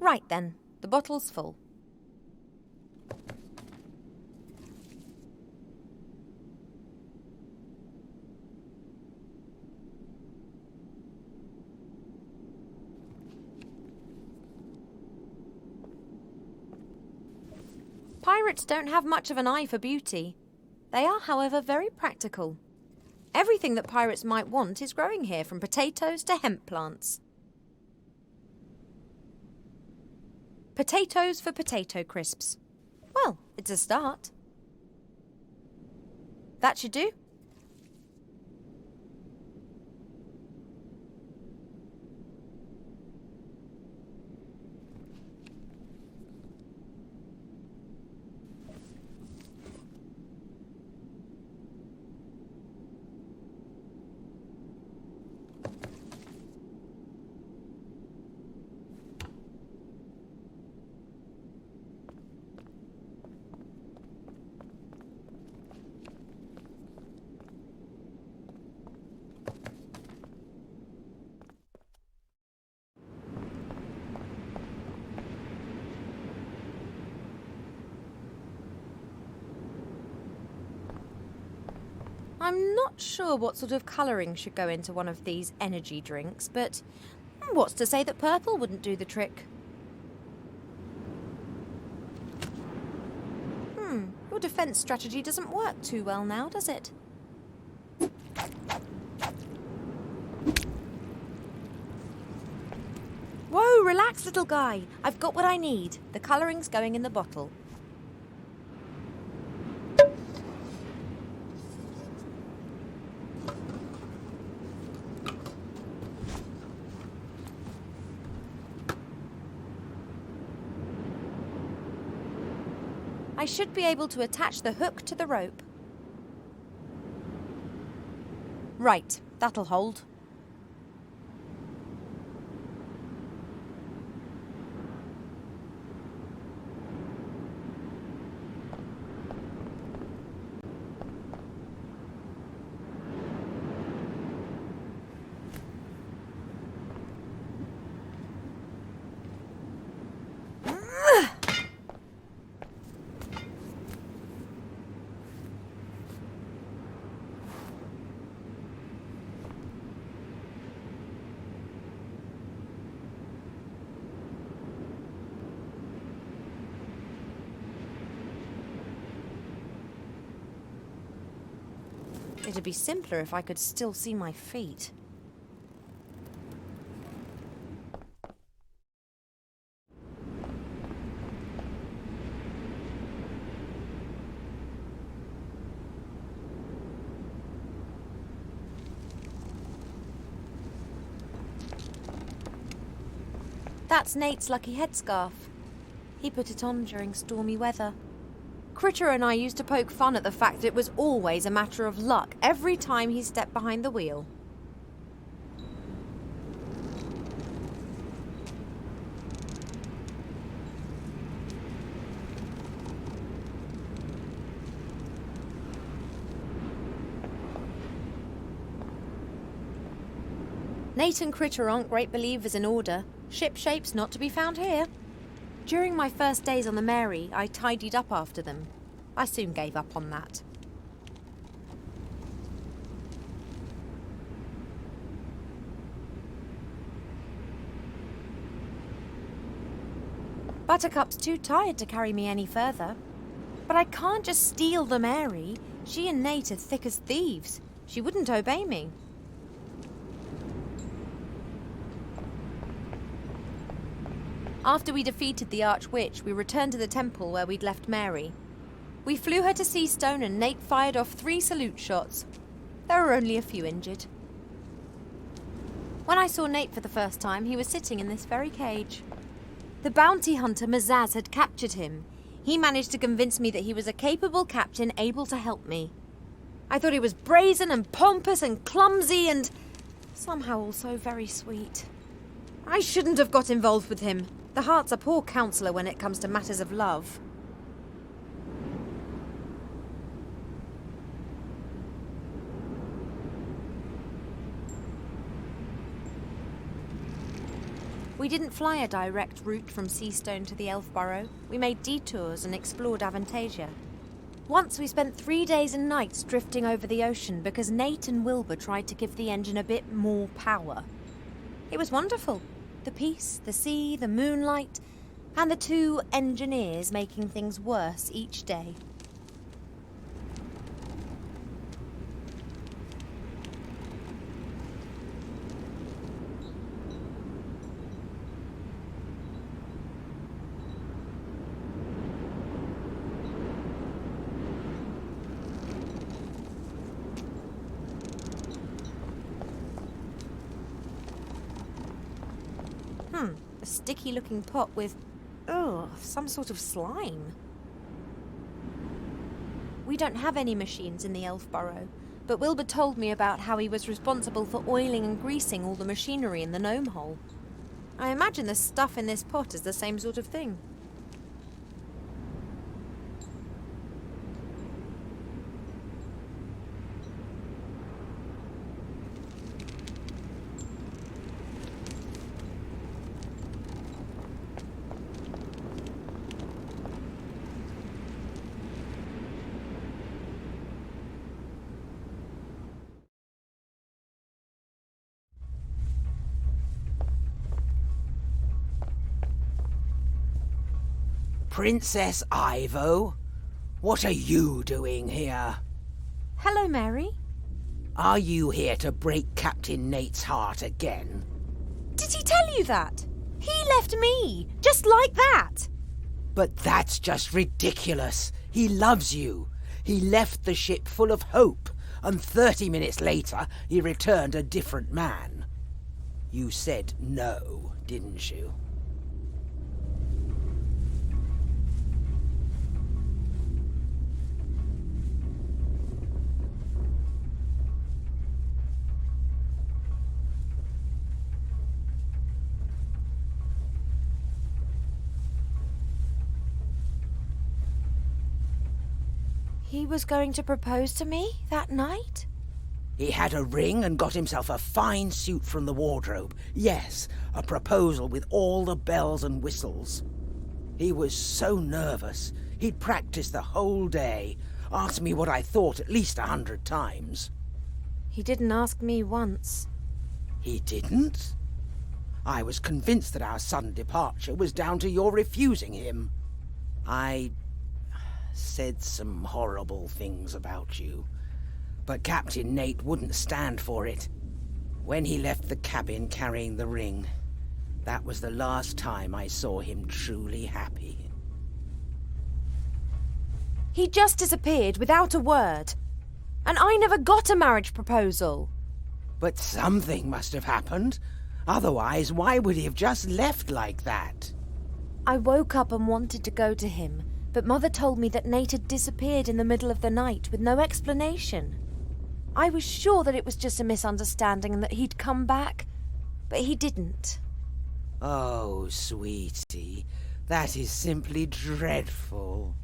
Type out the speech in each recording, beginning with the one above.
Right then, the bottle's full. Pirates don't have much of an eye for beauty. They are, however, very practical. Everything that pirates might want is growing here, from potatoes to hemp plants. Potatoes for potato crisps. Well, it's a start. That should do. I'm not sure what sort of colouring should go into one of these energy drinks, but what's to say that purple wouldn't do the trick? Your defence strategy doesn't work too well now, does it? Whoa, relax, little guy. I've got what I need. The colouring's going in the bottle. I should be able to attach the hook to the rope. Right, that'll hold. It'd be simpler if I could still see my feet. That's Nate's lucky headscarf. He put it on during stormy weather. Critter and I used to poke fun at the fact that it was always a matter of luck every time he stepped behind the wheel. Nate and Critter aren't great believers in order. Shipshape's not to be found here. During my first days on the Mary, I tidied up after them. I soon gave up on that. Buttercup's too tired to carry me any further. But I can't just steal the Mary. She and Nate are thick as thieves. She wouldn't obey me. After we defeated the Archwitch, we returned to the temple where we'd left Mary. We flew her to Seastone and Nate fired off 3 salute shots. There were only a few injured. When I saw Nate for the first time, he was sitting in this very cage. The bounty hunter Mazaz had captured him. He managed to convince me that he was a capable captain able to help me. I thought he was brazen and pompous and clumsy and somehow also very sweet. I shouldn't have got involved with him. The heart's a poor counsellor when it comes to matters of love. We didn't fly a direct route from Seastone to the Elf Burrow. We made detours and explored Avantasia. Once we spent 3 days and nights drifting over the ocean because Nate and Wilbur tried to give the engine a bit more power. It was wonderful. The peace, the sea, the moonlight, and the 2 engineers making things worse each day. A sticky-looking pot with, some sort of slime. We don't have any machines in the Elf Burrow, but Wilbur told me about how he was responsible for oiling and greasing all the machinery in the gnome hole. I imagine the stuff in this pot is the same sort of thing. Princess Ivo? What are you doing here? Hello, Mary. Are you here to break Captain Nate's heart again? Did he tell you that? He left me, just like that. But that's just ridiculous. He loves you. He left the ship full of hope, and 30 minutes later he returned a different man. You said no, didn't you? He was going to propose to me that night? He had a ring and got himself a fine suit from the wardrobe. Yes, a proposal with all the bells and whistles. He was so nervous. He'd practiced the whole day, asked me what I thought at least 100 times. He didn't ask me once. He didn't? I was convinced that our sudden departure was down to your refusing him. I said some horrible things about you, but Captain Nate wouldn't stand for it. When he left the cabin carrying the ring, that was the last time I saw him truly happy. He just disappeared without a word. And I never got a marriage proposal. But something must have happened. Otherwise, why would he have just left like that? I woke up and wanted to go to him, but Mother told me that Nate had disappeared in the middle of the night with no explanation. I was sure that it was just a misunderstanding and that he'd come back, but he didn't. Oh, sweetie, that is simply dreadful.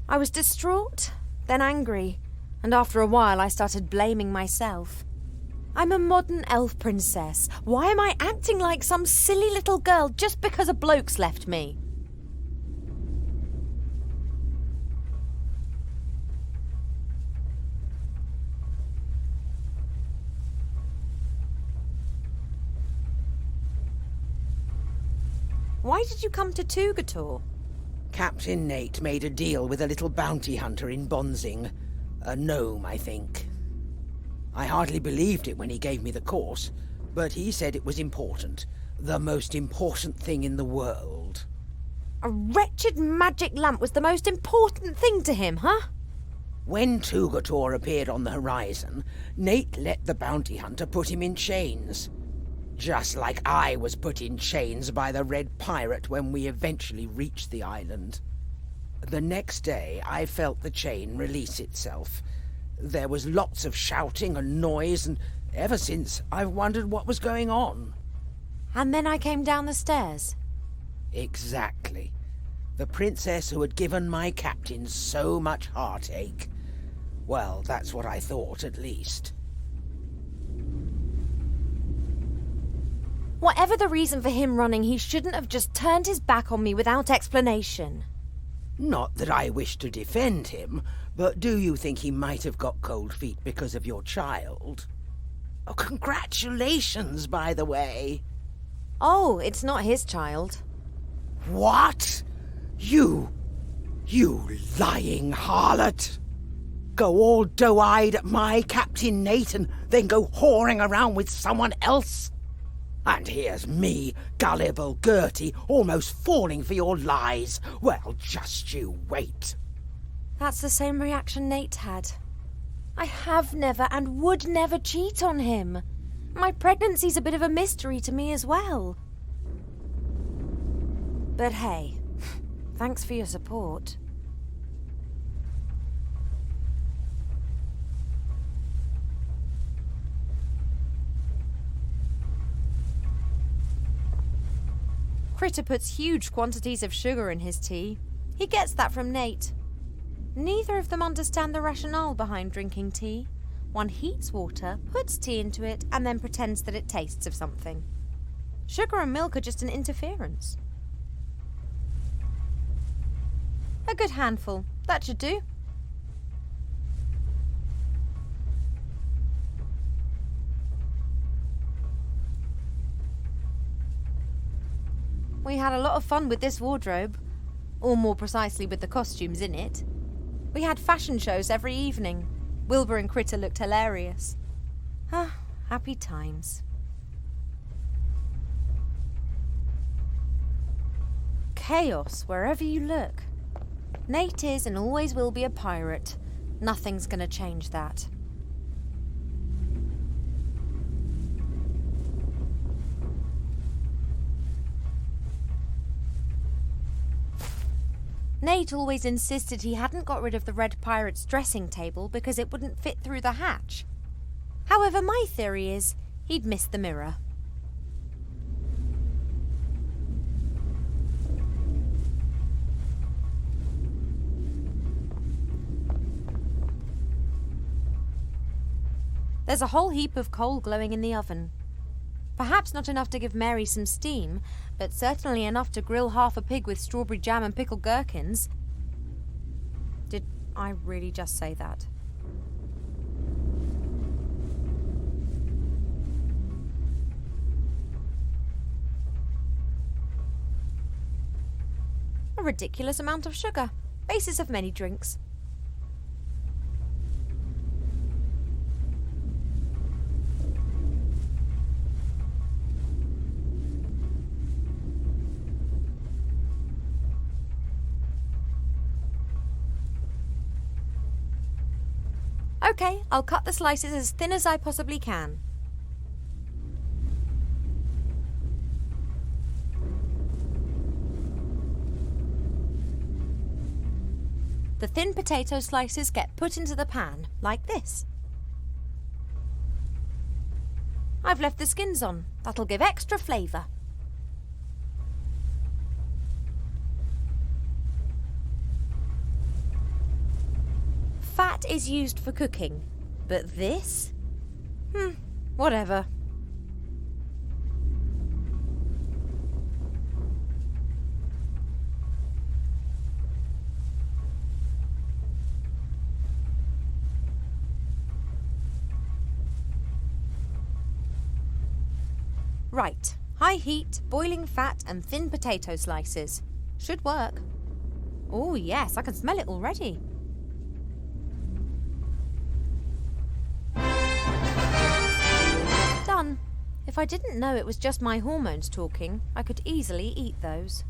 I was distraught, then angry, and after a while I started blaming myself. I'm a modern elf princess. Why am I acting like some silly little girl just because a bloke's left me? Why did you come to Tugator? Captain Nate made a deal with a little bounty hunter in Bonzing. A gnome, I think. I hardly believed it when he gave me the course, but he said it was important. The most important thing in the world. A wretched magic lamp was the most important thing to him, huh? When Tugator appeared on the horizon, Nate let the bounty hunter put him in chains. Just like I was put in chains by the Red Pirate when we eventually reached the island. The next day, I felt the chain release itself. There was lots of shouting and noise, and ever since, I've wondered what was going on. And then I came down the stairs. Exactly. The princess who had given my captain so much heartache. Well, that's what I thought, at least. Whatever the reason for him running, he shouldn't have just turned his back on me without explanation. Not that I wish to defend him, but do you think he might have got cold feet because of your child? Oh, congratulations, by the way. Oh, it's not his child. What? You lying harlot! Go all doe-eyed at my Captain Nate and then go whoring around with someone else? And here's me, gullible Gertie, almost falling for your lies. Well, just you wait. That's the same reaction Nate had. I have never and would never cheat on him. My pregnancy's a bit of a mystery to me as well. But hey, thanks for your support. Critter puts huge quantities of sugar in his tea. He gets that from Nate. Neither of them understand the rationale behind drinking tea. One heats water, puts tea into it, and then pretends that it tastes of something. Sugar and milk are just an interference. A good handful. That should do. We had a lot of fun with this wardrobe, or more precisely with the costumes in it. We had fashion shows every evening. Wilbur and Critter looked hilarious. Ah, happy times. Chaos wherever you look. Nate is and always will be a pirate. Nothing's gonna change that. Nate always insisted he hadn't got rid of the Red Pirate's dressing table because it wouldn't fit through the hatch. However, my theory is he'd missed the mirror. There's a whole heap of coal glowing in the oven. Perhaps not enough to give Mary some steam, but certainly enough to grill half a pig with strawberry jam and pickled gherkins. Did I really just say that? A ridiculous amount of sugar. Basis of many drinks. Okay, I'll cut the slices as thin as I possibly can. The thin potato slices get put into the pan, like this. I've left the skins on. That'll give extra flavour. Fat is used for cooking, but this? Whatever. Right, high heat, boiling fat and thin potato slices. Should work. Oh yes, I can smell it already. Done. If I didn't know it was just my hormones talking, I could easily eat those.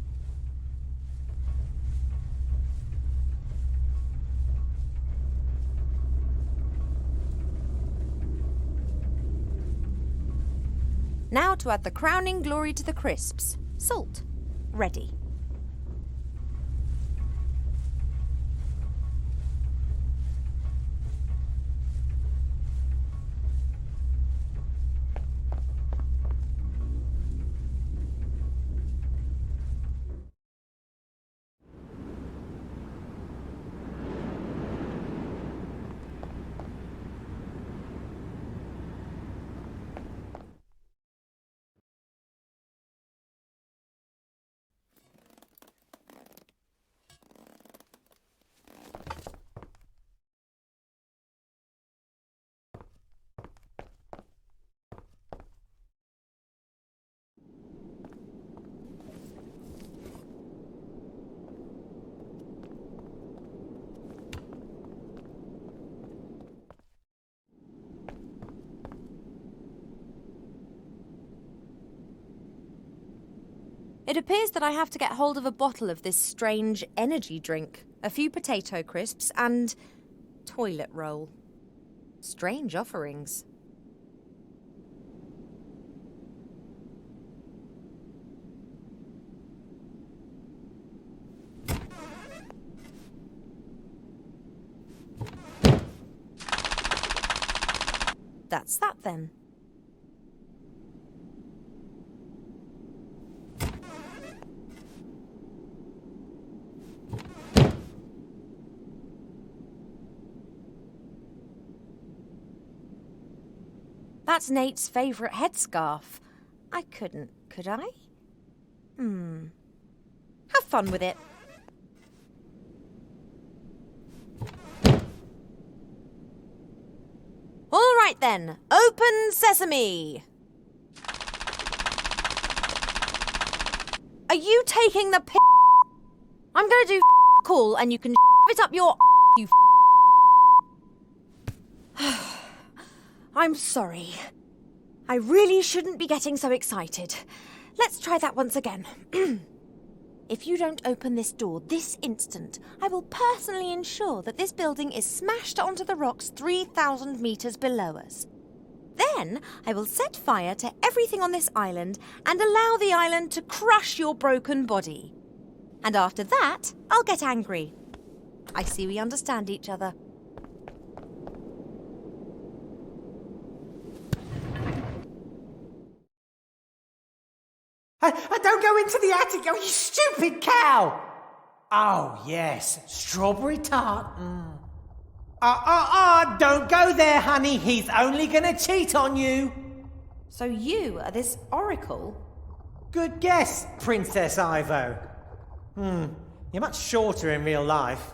Now to add the crowning glory to the crisps. Salt. Ready. It appears that I have to get hold of a bottle of this strange energy drink, a few potato crisps, and toilet roll. Strange offerings. That's that then. That's Nate's favourite headscarf. I couldn't, could I? Have fun with it. All right then, open sesame. Are you taking the piss? I'm gonna do cool and you can it up your you. I'm sorry. I really shouldn't be getting so excited. Let's try that once again. If you don't open this door this instant, I will personally ensure that this building is smashed onto the rocks 3,000 meters below us. Then I will set fire to everything on this island and allow the island to crush your broken body. And after that, I'll get angry. I see we understand each other. Don't go into the attic, oh, you stupid cow! Oh, yes, strawberry tart. Don't go there, honey. He's only gonna cheat on you. So you are this oracle? Good guess, Princess Ivo. You're much shorter in real life.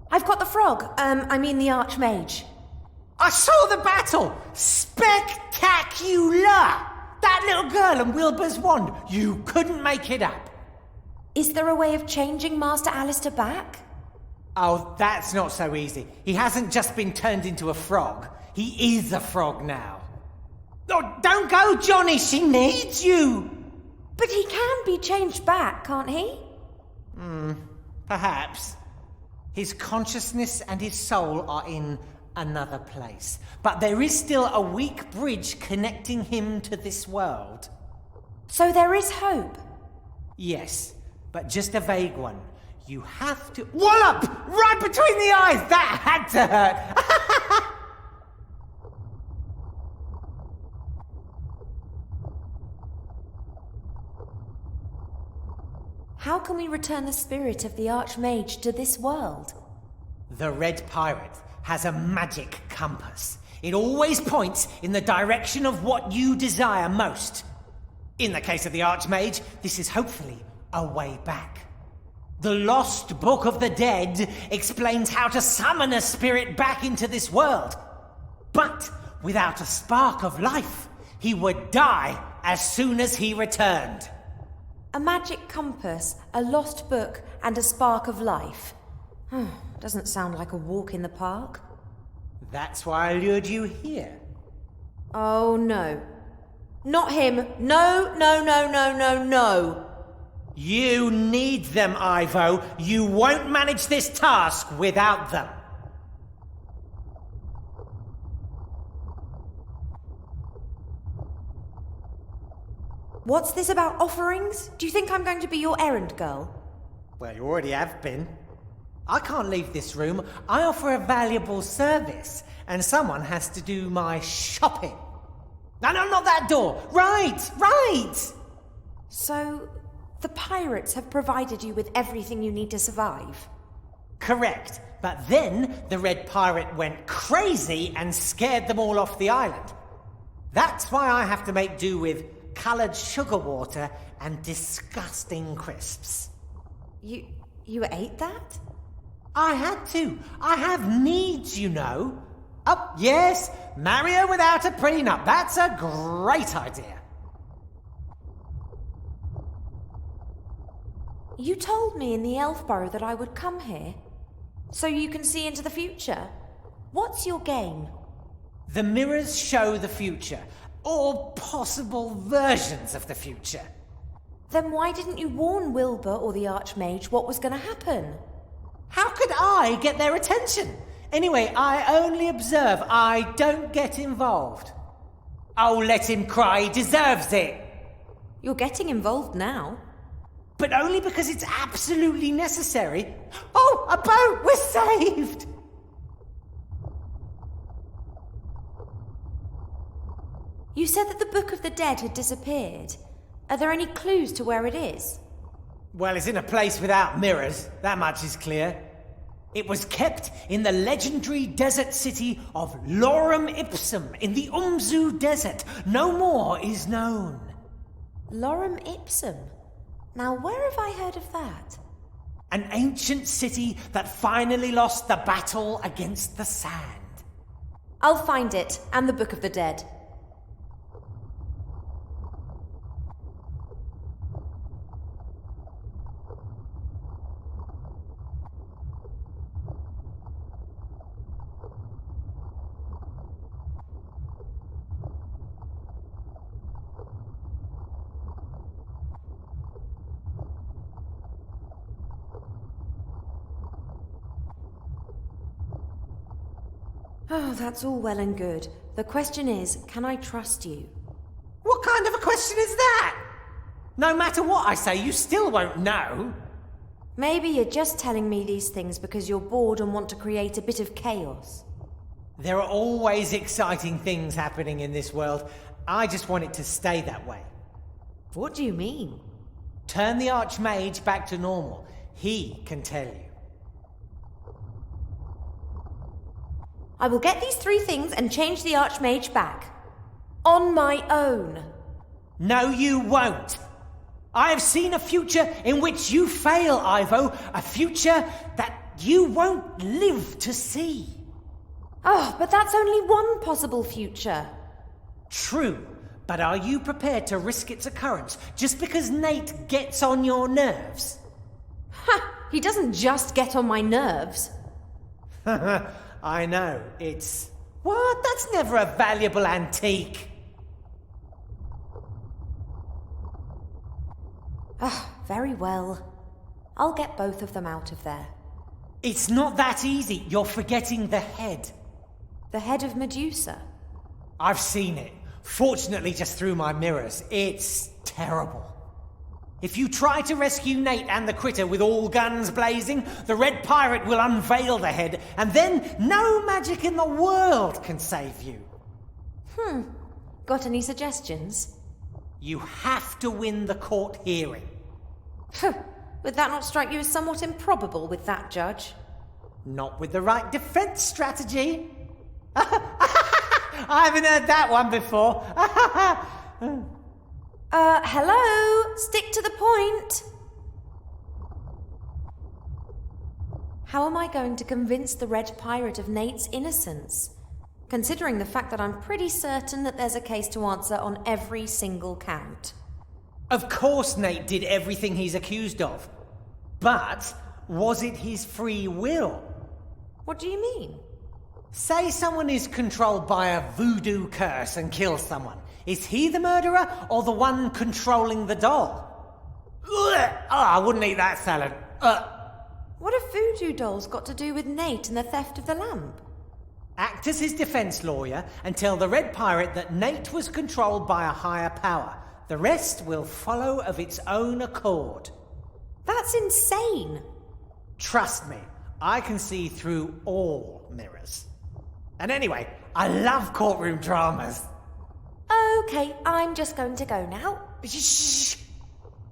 I've got the frog. I mean the Archmage. I saw the battle! Spectacular! That little girl and Wilbur's wand, you couldn't make it up. Is there a way of changing Master Alistair back? Oh, that's not so easy. He hasn't just been turned into a frog. He is a frog now. Oh, don't go, Johnny! She needs you! But he can be changed back, can't he? Perhaps. His consciousness and his soul are in another place. But there is still a weak bridge connecting him to this world. So there is hope? Yes, but just a vague one. You have to... Wallop! Right between the eyes! That had to hurt! How can we return the spirit of the Archmage to this world? The Red Pirate has a magic compass. It always points in the direction of what you desire most. In the case of the Archmage, this is hopefully a way back. The Lost Book of the Dead explains how to summon a spirit back into this world. But without a spark of life, he would die as soon as he returned. A magic compass, a lost book, and a spark of life. Doesn't sound like a walk in the park. That's why I lured you here. Oh no. Not him. No, no, no, no, no, no. You need them, Ivo. You won't manage this task without them. What's this about offerings? Do you think I'm going to be your errand girl? Well, you already have been. I can't leave this room. I offer a valuable service, and someone has to do my shopping. No, not that door. Right. So, the pirates have provided you with everything you need to survive? Correct. But then the Red Pirate went crazy and scared them all off the island. That's why I have to make do with coloured sugar water and disgusting crisps. You ate that? I had to. I have needs, you know. Oh, yes, marry her without a prenup. That's a great idea. You told me in the elf burrow that I would come here, so you can see into the future. What's your game? The mirrors show the future, or possible versions of the future. Then why didn't you warn Wilbur or the Archmage what was going to happen? How could I get their attention? Anyway, I only observe. I don't get involved. Oh, let him cry. He deserves it. You're getting involved now. But only because it's absolutely necessary. Oh, a boat! We're saved! You said that the Book of the Dead had disappeared. Are there any clues to where it is? Well, it's in a place without mirrors. That much is clear. It was kept in the legendary desert city of Lorem Ipsum in the Umzu Desert. No more is known. Lorem Ipsum? Now, where have I heard of that? An ancient city that finally lost the battle against the sand. I'll find it, and the Book of the Dead. Oh, that's all well and good. The question is, can I trust you? What kind of a question is that? No matter what I say, you still won't know. Maybe you're just telling me these things because you're bored and want to create a bit of chaos. There are always exciting things happening in this world. I just want it to stay that way. What do you mean? Turn the Archmage back to normal. He can tell you. I will get these 3 things and change the Archmage back. On my own. No, you won't. I have seen a future in which you fail, Ivo. A future that you won't live to see. Oh, but that's only one possible future. True, but are you prepared to risk its occurrence just because Nate gets on your nerves? Ha! He doesn't just get on my nerves. I know, it's... What? That's never a valuable antique. Ah, very well. I'll get both of them out of there. It's not that easy. You're forgetting the head. The head of Medusa? I've seen it. Fortunately, just through my mirrors. It's terrible. If you try to rescue Nate and the critter with all guns blazing, the Red Pirate will unveil the head, and then no magic in the world can save you. Got any suggestions? You have to win the court hearing. Would that not strike you as somewhat improbable with that judge? Not with the right defense strategy. I haven't heard that one before. Hello? Stick to the point. How am I going to convince the Red Pirate of Nate's innocence? Considering the fact that I'm pretty certain that there's a case to answer on every single count. Of course Nate did everything he's accused of. But was it his free will? What do you mean? Say someone is controlled by a voodoo curse and kills someone. Is he the murderer or the one controlling the doll? Ugh! Oh, I wouldn't eat that salad. What have voodoo dolls got to do with Nate and the theft of the lamp? Act as his defense lawyer and tell the Red Pirate that Nate was controlled by a higher power. The rest will follow of its own accord. That's insane. Trust me, I can see through all mirrors. And anyway, I love courtroom dramas. Okay, I'm just going to go now. Shh!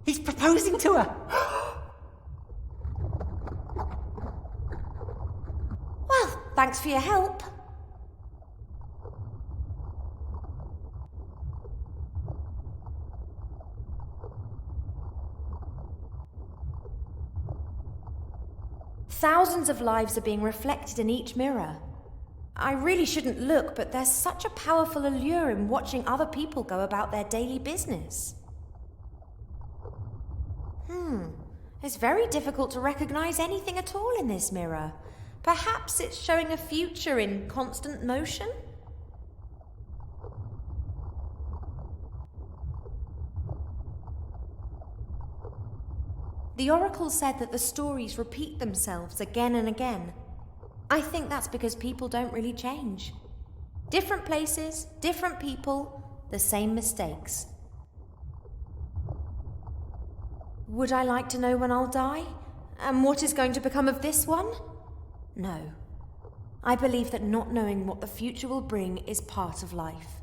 He's proposing to her. Well, thanks for your help. Thousands of lives are being reflected in each mirror. I really shouldn't look, but there's such a powerful allure in watching other people go about their daily business. It's very difficult to recognize anything at all in this mirror. Perhaps it's showing a future in constant motion? The oracle said that the stories repeat themselves again and again. I think that's because people don't really change. Different places, different people, the same mistakes. Would I like to know when I'll die? And what is going to become of this one? No. I believe that not knowing what the future will bring is part of life.